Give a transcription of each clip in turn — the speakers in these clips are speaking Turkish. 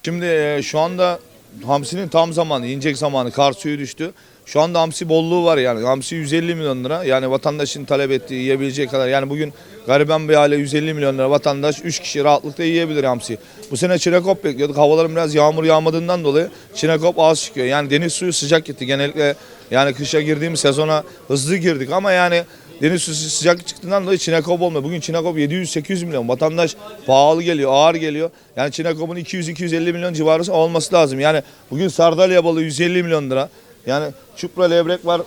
Şimdi şu anda hamsinin tam zamanı, inecek zamanı, kar suyu düştü. Şu anda hamsi bolluğu var yani. Hamsi 150 milyon lira. Yani vatandaşın talep ettiği, yiyebileceği kadar. Yani bugün gariban bir aile 150 milyon lira vatandaş 3 kişi rahatlıkla yiyebilir hamsi. Bu sene çinekop bekliyorduk. Havaların biraz yağmur yağmadığından dolayı çinekop az çıkıyor. Yani deniz suyu sıcak gitti. Genellikle yani kışa girdiğimiz sezona hızlı girdik ama yani deniz suyu sıcak çıktığından dolayı çinekop olmuyor. Bugün çinekop 700-800 milyon. Vatandaş pahalı geliyor, ağır geliyor. Yani çinekopun 200-250 milyon civarı olması lazım. Yani bugün sardalya balığı 150 milyon lira. Yani çupra levrek var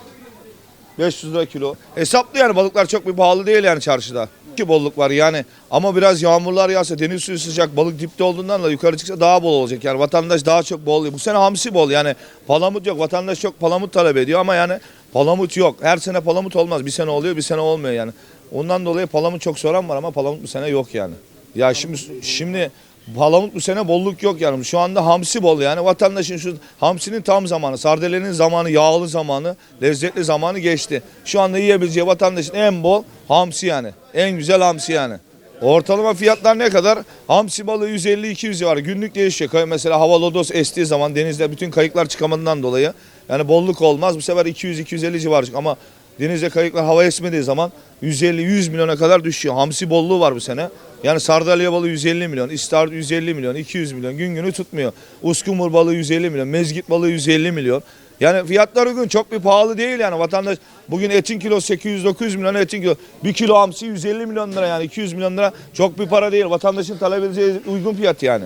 500 lira kilo. Hesaplı yani balıklar çok bir pahalı değil yani çarşıda. Ki bolluk var yani ama biraz yağmurlar yağsa deniz suyu sıcak balık dipte olduğundan da yukarı çıksa daha bol olacak. Yani vatandaş daha çok bol. Bu sene hamsi bol yani palamut yok. Vatandaş çok palamut talep ediyor ama yani palamut yok. Her sene palamut olmaz. Bir sene oluyor bir sene olmuyor yani. Ondan dolayı palamut çok soran var ama palamut bu sene yok yani. Ya şimdi palamut bu sene bolluk yok yani. Şu anda hamsi bol yani. Vatandaşın şu hamsinin tam zamanı, sardalyanın zamanı, yağlı zamanı, lezzetli zamanı geçti. Şu anda yiyebileceği vatandaşın en bol hamsi yani. En güzel hamsi yani. Ortalama fiyatlar ne kadar? Hamsi balığı 150-200 var. Günlük değişiyor. Mesela hava lodos estiği zaman denizde bütün kayıklar çıkamadığından dolayı yani bolluk olmaz. Bu sefer 200-250 civarı ama denizde kayıklar hava esmediği zaman 150-100 milyona kadar düşüyor. Hamsi bolluğu var bu sene. Yani sardalya balığı 150 milyon, istavrit 150 milyon, 200 milyon gün günü tutmuyor. Uskumur balığı 150 milyon, mezgit balığı 150 milyon. Yani fiyatlar bugün çok bir pahalı değil yani vatandaş bugün etin kilosu 800-900 milyon etin kilo. Bir kilo hamsi 150 milyon lira yani 200 milyon lira çok bir para değil. Vatandaşın talep edeceği uygun fiyat yani.